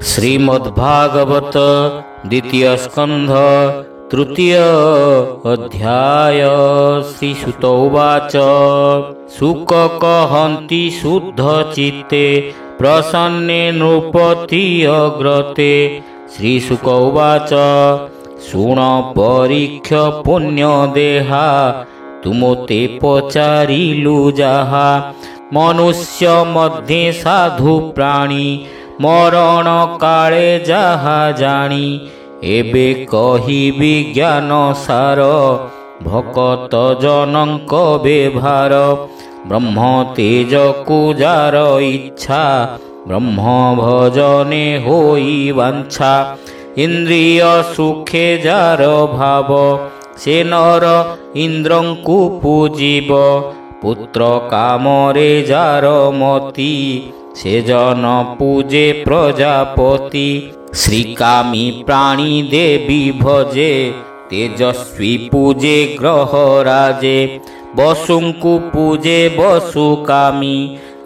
श्रीमद्भागवत द्वितीय स्कंध तृतीय अध्याय। श्रीसुत उवाच शुक कहन्ति शुद्ध चित्ते प्रसन्ने नृपति अग्रते। श्रीशुक उवाच शुण परीक्ष पुण्य देहा तुमते पचारिलु जाहा। मनुष्य मध्ये साधु प्राणी मरण काले जाहा जानी। एबे कहिबि ज्ञान सार भकत जनक बेभार। ब्रह्म तेज कुजार इच्छा ब्रह्म भजने होई वांछा। इंद्रिय सुखे जार भाव से नर इंद्रंकु पूजिब। पुत्र कामरे जार मति से जन पूजे प्रजापति। श्रीकामी प्राणी देवी भजे तेजस्वी पूजे ग्रह राजे। वसुंकु पूजे वसुकामी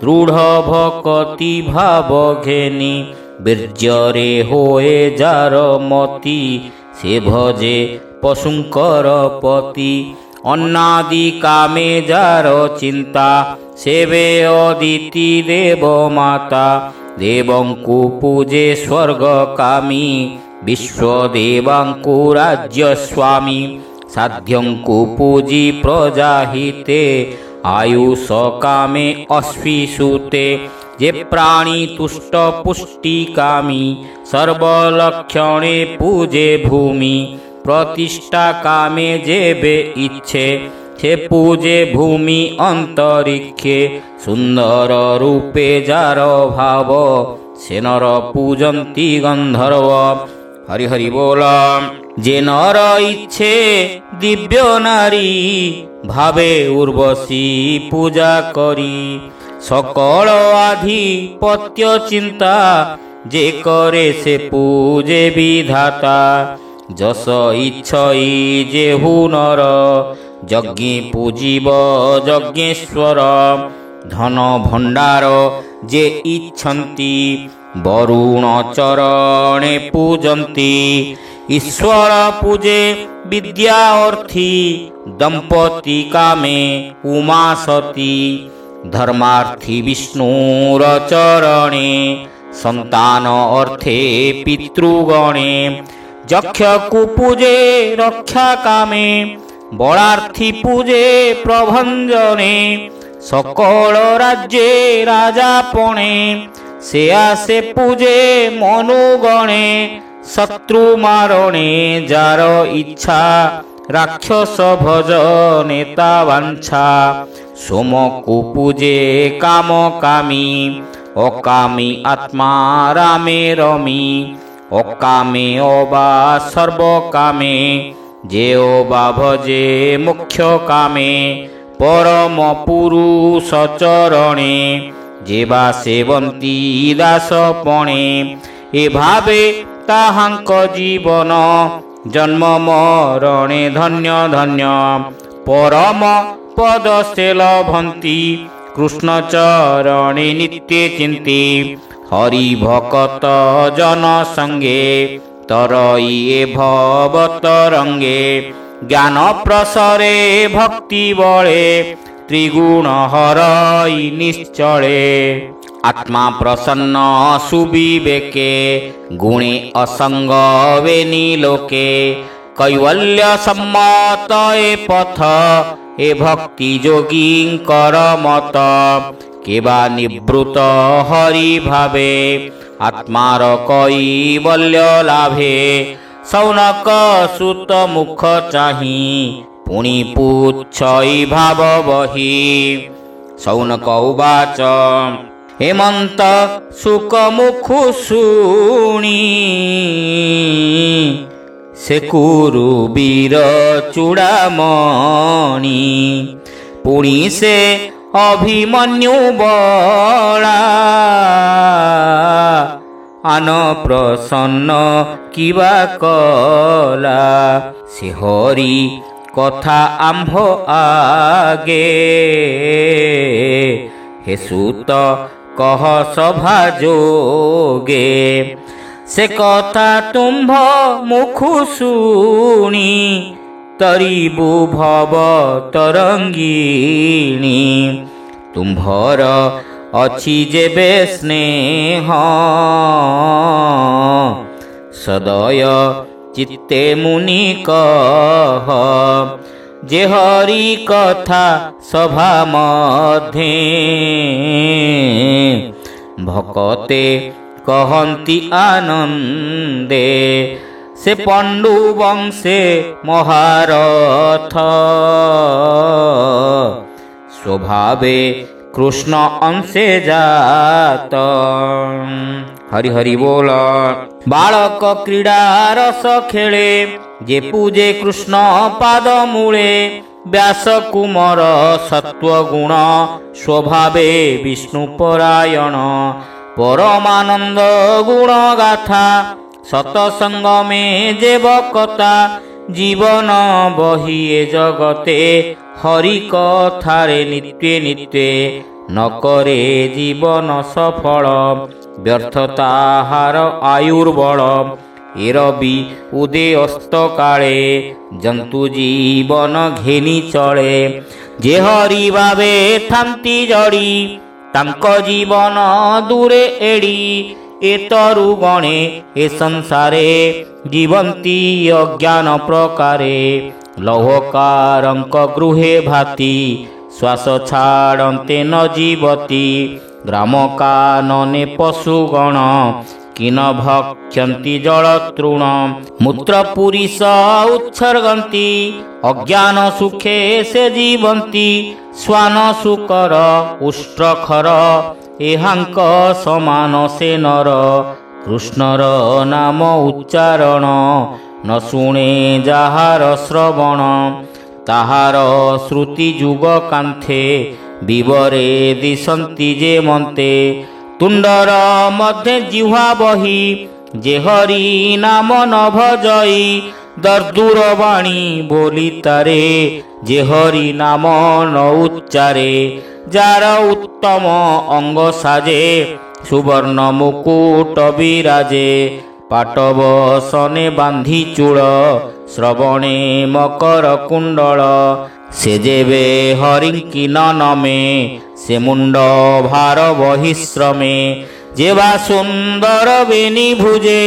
दृढ़ भक्ति भाव घेनी। वीर्यरे होए जार मति से भजे पशुंकर पति। अन्नादि कामे जार चिंता सेवे अदिति देव माता। देवंकु पूजे स्वर्ग कामी विश्वदेवांकु राज्य स्वामी। साध्यंकु पूजी प्रजाहिते आयुष कामे अश्विसूते। जे प्राणी तुष्ट पुष्टि कामी सर्वलक्षणे पूजे भूमि। प्रतिष्ठा कामे जेबे इच्छे छे पूजे भूमि अंतरिक्षे। सुंदर रूपे जार भाव से नर पूजन्ति गंधर्व। हरि हरि बोल। जे नर इच्छे दिव्य नारी भावे उर्वशी पूजा करी। सकल आधिपत्य चिंता जे करे से पूजे विधाता। जस इच्छई जेहु नर यज्ञ पूजिब यज्ञेश्वर। धन भंडार जे इच्छन्ति वरुण चरणे पूजन्ति। ईश्वर पूजे विद्या अर्थी दंपति कामे उमा सती। धर्मार्थी विष्णुर चरणे संतान अर्थे पितृगणे। यक्ष कुपूजे रक्षा कामे बलार्थी पूजे प्रभंजने। सकल राज्ये राजापणे से आसे पूजे मनुगणे। शत्रु मारणे जार इच्छा राक्षस भज नेता वांछा। सोम कुपूजे काम कामी अकामी आत्मा रामे रमी। अकामे अबा सर्व कामे जे अबा भजे मुख्य कामे। परम पुरुष चरणे जेबा सेवंती दासपणे। ए भावे ताहांक जीवन जन्म मरणे धन्य धन्य। परम पद से लभंती कृष्ण चरणे नित्य चिंती। हरि भकत जन संगे तरई भव तरंगे। ज्ञान प्रसरे भक्ति बळे त्रिगुण हरई निश्चले। आत्मा प्रसन्न सुविवेके गुणे असंग वेनी लोके। कैवल्य सम्मत ए पथ ए भक्ति जोगींकर मत। केबा निवृत हरि भावे आत्मार कैवल्य लाभे। सौनक सुत मुख चाही पुनि पुच्छई भाव बही। सौनक उवाच हेमंत सुक मुखु शुणी। से कुरु वीर चूड़ामणि। पुनि से अभिमन्यु बला आन प्रसन्न किबा कला। से हरि कथा आंभ आगे हे सुत कह सभा जोगे ସେ କଥା ତୁମ୍ଭ ମୁଖୁ ଶୁଣି ତରିବୁ ଭବ ତରଙ୍ଗିଣୀ। ତୁମ୍ଭର ଅଛି ଯେବେ ସ୍ନେହ ସଦୟ ଚିତ୍ତେ ମୁନି କହ, ଯେ ହରି କଥା ସଭା ମଧ୍ୟେ ଭକତେ କହନ୍ତି ଆନନ୍ଦେ। ସେ ପଣ୍ଡୁ ବଂଶେ ମହାରଥ ସ୍ୱଭାବେ କୃଷ୍ଣ ଅଂଶେ ଜାତ। ହରି ହରି ବୋଲ। ବାଳକ କ୍ରୀଡ଼ା ରସ ଖେଳେ, ଯେ ପୂଜେ କୃଷ୍ଣ ପାଦ ମୂଳେ। ବ୍ୟାସ କୁମର ସତ୍ୱଗୁଣ, ସ୍ୱଭାବେ ବିଷ୍ଣୁ ପରାୟଣ। ପରମାନନ୍ଦ ଗୁଣ ଗାଥା, ସତସଙ୍ଗମେ ଯେ ବକତା। ଜୀବନ ବହି ଏ ଜଗତେ, ହରି କଥାରେ ନିତ୍ୟେ ନିତ୍ୟେ। ନ କରେ ଜୀବନ ସଫଳ, ବ୍ୟର୍ଥ ତାହାର ଆୟୁର୍ବଳ। ଏ ରବି ଉଦେ ଅସ୍ତ କାଳେ, ଜନ୍ତୁ ଜୀବନ ଘେନି ଚଳେ। ଯେ ହରି ଭାବେ ଥାନ୍ତି ଜଡ଼ି, ତାଙ୍କ ଜୀବନ ଦୂରେ ଏଡ଼ି। ଏ ତରୁ ଗଣେ ଏ ସଂସାରେ, ଜୀବନ୍ତି ଅଜ୍ଞାନ ପ୍ରକାରେ। ଲୌହକାରଙ୍କ ଗୃହେ ଭାତି, ଶ୍ୱାସ ଛାଡ଼ନ୍ତେ ନ ଜୀବତି। ଗ୍ରାମ କାନନେ ପଶୁଗଣ, କିନ ଭକ୍ଷନ୍ତି ଜଳ ତୃଣ। ମୂତ୍ର ପୁରିଷ ଉତ୍ସର୍ଗନ୍ତି, ଅଜ୍ଞାନ ସୁଖେ ସେ ଜୀବନ୍ତି। ଶ୍ୱାନ ଶୁକର ଉଷ୍ଟ୍ରଖର, ଏହାଙ୍କ ସମାନ ସେ ନର। କୃଷ୍ଣର ନାମ ଉଚ୍ଚାରଣ, ନ ଶୁଣେ ଯାହାର ଶ୍ରବଣ। ତାହାର ଶ୍ରୁତି ଯୁଗ କାନ୍ଥେ, ବିବରେ ଦିଶନ୍ତି ଯେ ମନ୍ତେ। ତୁଣ୍ଡର ମଧ୍ୟେ ଜିହ୍ୱା ବହି, ଯେ ହରି ନାମ ନ ଭଜଇ। ଦର୍ଦୁର ବାଣୀ ବୋଲି ତାରେ, ଯେ ହରି ନାମ ନ ଉଚ୍ଚାରେ। ଯାର ଉତ୍ତମ ଅଙ୍ଗ ସାଜେ, ସୁବର୍ଣ୍ଣ ମୁକୁଟ ବିରାଜେ। ପାଟବସନେ ବାନ୍ଧି ଚୂଳ, ଶ୍ରବଣେ ମକର କୁଣ୍ଡଳ। ସେ ଯେବେ ହରିଙ୍କି ନ ନମେ, ସେ ମୁଣ୍ଡ ଭାର ବହିଶ୍ରମେ। ଯେବା ସୁନ୍ଦର ବେନି ଭୁଜେ,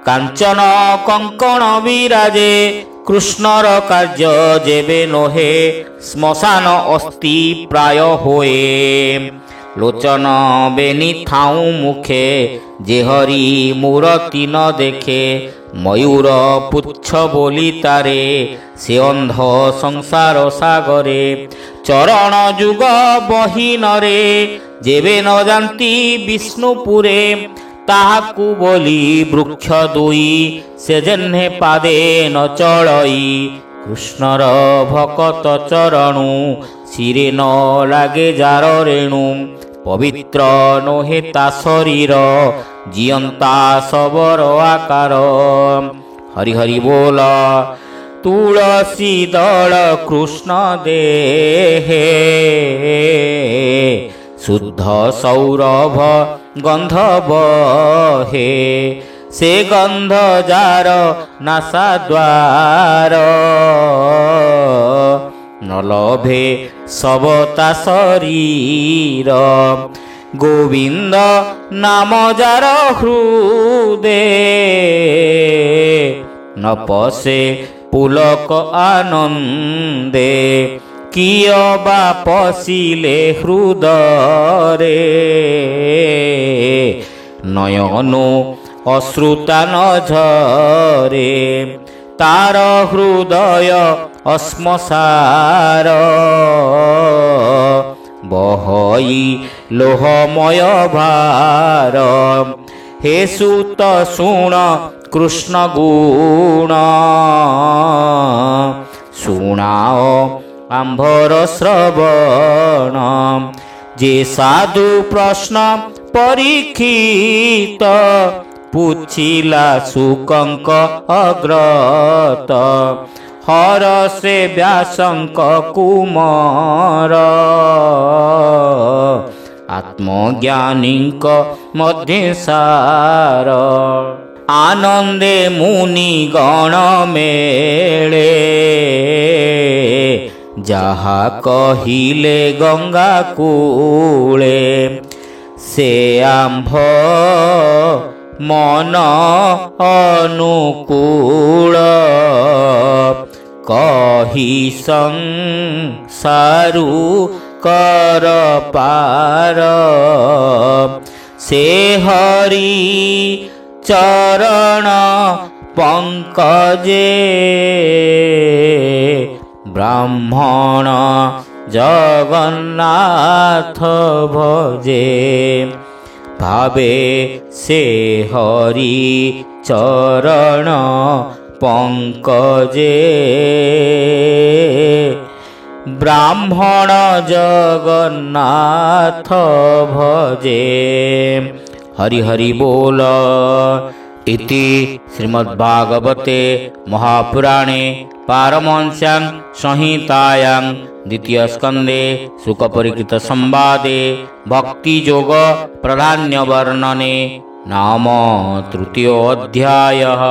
କାଞ୍ଚନ କଙ୍କଣ ବିରାଜେ। କୃଷ୍ଣର କାର୍ଯ୍ୟ ଯେବେ ନୋହେ, ଶ୍ମଶାନ ଅସ୍ଥି ପ୍ରାୟ ହୋଏ। ଲୋଚନ ବେନି ଥାଉଁ ମୁଖେ, ଯେ ହରି ମୂରତି ନ ଦେଖେ। ମୟୂର ପୁଚ୍ଛ ବୋଲି ତାରେ, ସେ ଅନ୍ଧ ସଂସାର ସାଗରେ। ଚରଣ ଯୁଗ ବହିନରେ, ଯେବେ ନ ଯାନ୍ତି ବିଷ୍ଣୁପୁରେ। ତାହାକୁ ବୋଲି ବୃକ୍ଷ ଦୁଇ, ସେ ଯେହ୍ନେ ପାଦେ ନ ଚଳଇ। କୃଷ୍ଣର ଭକତ ଚରଣୁ, ଶିରେ ନ ଲାଗେ ଯାର ରେଣୁ। ପବିତ୍ର ନୋହେ ତା ଶରୀର, ଜିଅନ୍ତା ଶବର ଆକାର। ହରି ହରି ବୋଲ। ତୁଳସୀ ଦଳ କୃଷ୍ଣ ଦେହେ, ଶୁଦ୍ଧ ସୌରଭ ଗନ୍ଧ ବହେ। ସେ ଗନ୍ଧ ଯାର ନାସାଦ୍ୱାର, ନ ଲଭେ ସବତା ଶରୀର। ଗୋବିନ୍ଦ ନାମ ଯାର ହୃଦେ, ନ ପଶେ ପୁଲକ ଆନନ୍ଦେ। କିୟ ବା ପଶିଲେ ହୃଦରେ, ନୟନୁ ଅଶ୍ରୁତା ନ ଝରେ। ତାର ହୃଦୟ ଅଶ୍ମସାର, ବହଇ ଲୋହମୟ ଭାର। ହେ ସୁତ ଶୁଣ କୃଷ୍ଣ ଗୁଣ, ଶୁଣାଅ ଆମ୍ଭର ଶ୍ରବଣ। ଯେ ସାଧୁ ପ୍ରଶ୍ନ ପରୀକ୍ଷିତ, ପୁଛିଲା ଶୁକଙ୍କ ଅଗ୍ରତ। ହର ସେ ବ୍ୟାସଙ୍କ କୁମର, ଆତ୍ମଜ୍ଞାନୀଙ୍କ ମଧ୍ୟ ସାର। आनंदे मुनि गण मेले जहा कहिले गंगा कूले से आंभ मन अनुकूल कही संसारु कर पार से हरि चरण पंकजे ब्राह्मण जगन्नाथ भजे भावे से हरि चरण पंकजे ब्राह्मण जगन्नाथ भजे। हरि हरि बोल। इति श्रीमद्भागवते महापुराणे पारमहंस्यां संहितायां द्वितीय स्कंदे शुकपरीक्षित संवादे भक्तियोग प्राधान्य वर्णने नाम तृतीयोऽध्यायः।